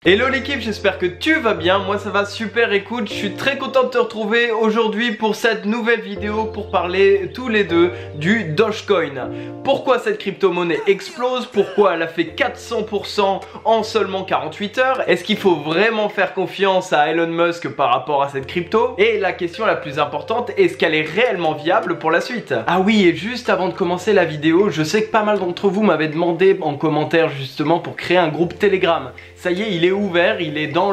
Hello l'équipe, j'espère que tu vas bien, moi ça va super. Écoute, je suis très content de te retrouver aujourd'hui pour cette nouvelle vidéo pour parler tous les deux du Dogecoin. Pourquoi cette crypto-monnaie explose, pourquoi elle a fait 400% en seulement 48 heures, est-ce qu'il faut vraiment faire confiance à Elon Musk par rapport à cette crypto? Et la question la plus importante, est-ce qu'elle est réellement viable pour la suite? Ah oui, et juste avant de commencer la vidéo, je sais que pas mal d'entre vous m'avaient demandé en commentaire justement pour créer un groupe Telegram. Ça y est, il est ouvert, il est dans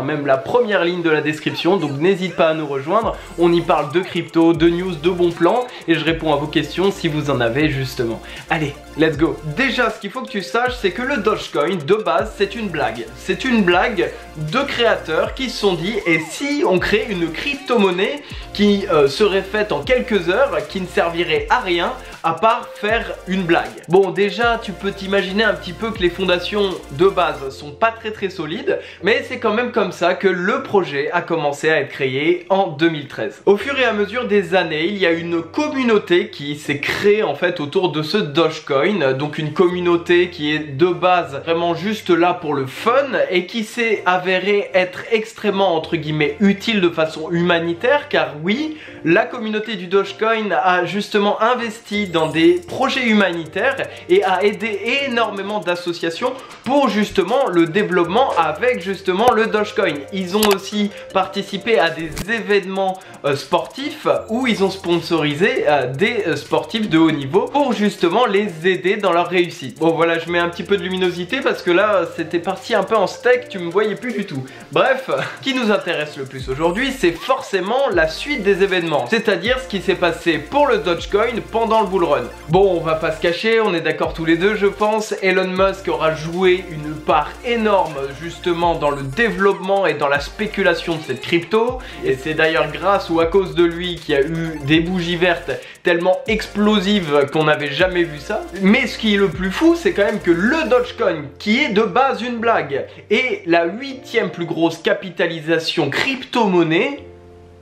même la première ligne de la description, donc n'hésite pas à nous rejoindre. On y parle de crypto, de news, de bons plans et je réponds à vos questions si vous en avez justement. Allez, let's go. Déjà, ce qu'il faut que tu saches, c'est que le Dogecoin de base, c'est une blague. C'est une blague de créateurs qui se sont dit, et si on crée une crypto-monnaie qui serait faite en quelques heures, qui ne servirait à rien à part faire une blague. Bon, déjà, tu peux t'imaginer un petit peu que les fondations de base sont pas très solides, mais c'est quand même comme ça que le projet a commencé à être créé en 2013. Au fur et à mesure des années, il y a une communauté qui s'est créée en fait autour de ce Dogecoin, donc une communauté qui est de base vraiment juste là pour le fun et qui s'est avérée être extrêmement entre guillemets utile de façon humanitaire, car oui, la communauté du Dogecoin a justement investi dans des projets humanitaires et a aidé énormément d'associations pour justement le développement avec justement le Dogecoin. Ils ont aussi participé à des événements sportifs où ils ont sponsorisé des sportifs de haut niveau pour justement les aider dans leur réussite. Bon voilà, je mets un petit peu de luminosité parce que là c'était parti un peu en steak, tu me voyais plus du tout. Bref, ce qui nous intéresse le plus aujourd'hui, c'est forcément la suite des événements, c'est-à-dire ce qui s'est passé pour le Dogecoin pendant le bull run. Bon, on va pas se cacher, on est d'accord tous les deux je pense, Elon Musk aura joué une part énorme justement dans le développement et dans la spéculation de cette crypto, et c'est d'ailleurs grâce ou à cause de lui qu'il y a eu des bougies vertes tellement explosives qu'on n'avait jamais vu ça. Mais ce qui est le plus fou, c'est quand même que le Dogecoin, qui est de base une blague, est la 8e plus grosse capitalisation crypto-monnaie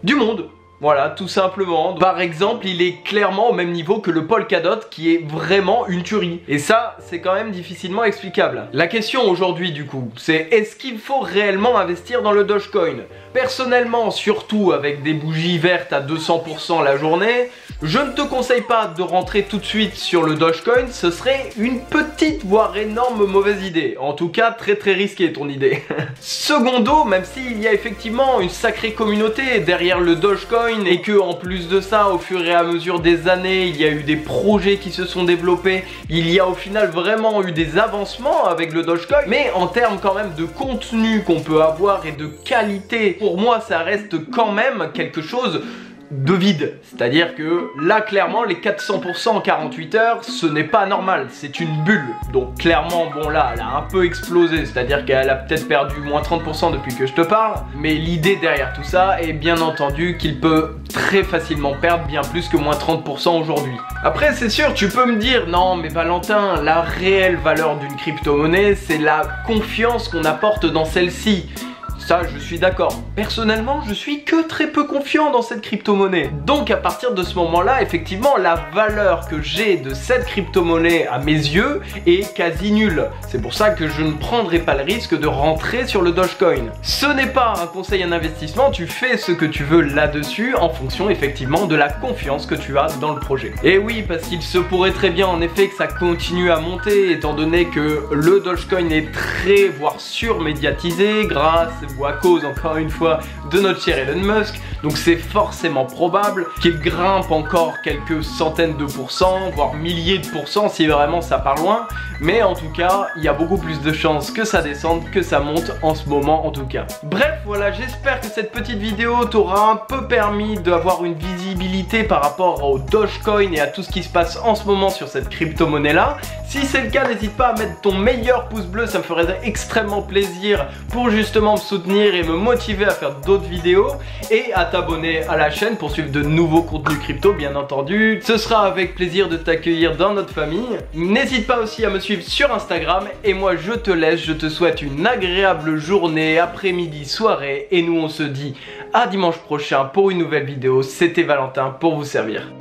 du monde. Voilà, tout simplement. Par exemple, il est clairement au même niveau que le Polkadot, qui est vraiment une tuerie. Et ça, c'est quand même difficilement explicable. La question aujourd'hui, du coup, c'est est-ce qu'il faut réellement investir dans le Dogecoin? Personnellement, surtout avec des bougies vertes à 200% la journée, je ne te conseille pas de rentrer tout de suite sur le Dogecoin, ce serait une petite voire énorme mauvaise idée. En tout cas, très risquée ton idée. Secondo, même s'il y a effectivement une sacrée communauté derrière le Dogecoin et que en plus de ça, au fur et à mesure des années, il y a eu des projets qui se sont développés, il y a au final vraiment eu des avancements avec le Dogecoin, mais en termes quand même de contenu qu'on peut avoir et de qualité, pour moi ça reste quand même quelque chose de vide. C'est-à-dire que là clairement les 400% en 48 heures ce n'est pas normal, c'est une bulle. Donc clairement bon là elle a un peu explosé, c'est-à-dire qu'elle a peut-être perdu moins 30% depuis que je te parle, mais l'idée derrière tout ça est bien entendu qu'il peut très facilement perdre bien plus que moins 30% aujourd'hui. Après c'est sûr tu peux me dire non mais Valentin, la réelle valeur d'une crypto-monnaie c'est la confiance qu'on apporte dans celle-ci. Ça, je suis d'accord. Personnellement, je suis que très peu confiant dans cette crypto-monnaie. Donc à partir de ce moment-là, effectivement, la valeur que j'ai de cette crypto-monnaie à mes yeux est quasi nulle. C'est pour ça que je ne prendrai pas le risque de rentrer sur le Dogecoin. Ce n'est pas un conseil en investissement, tu fais ce que tu veux là-dessus en fonction effectivement de la confiance que tu as dans le projet. Et oui, parce qu'il se pourrait très bien en effet que ça continue à monter étant donné que le Dogecoin est très voire surmédiatisé grâce ou à cause encore une fois de notre cher Elon Musk, donc c'est forcément probable qu'il grimpe encore quelques centaines de pourcents, voire milliers de pourcents si vraiment ça part loin, mais en tout cas il y a beaucoup plus de chances que ça descende que ça monte en ce moment en tout cas. Bref voilà, j'espère que cette petite vidéo t'aura un peu permis d'avoir une visibilité par rapport au Dogecoin et à tout ce qui se passe en ce moment sur cette crypto-monnaie là. Si c'est le cas, n'hésite pas à mettre ton meilleur pouce bleu, ça me ferait extrêmement plaisir pour justement me soutenir et me motiver à faire d'autres vidéos, et à t'abonner à la chaîne pour suivre de nouveaux contenus crypto bien entendu. Ce sera avec plaisir de t'accueillir dans notre famille. N'hésite pas aussi à me suivre sur Instagram, et moi je te laisse, je te souhaite une agréable journée, après-midi, soirée, et nous on se dit à dimanche prochain pour une nouvelle vidéo. C'était Valentin pour vous servir.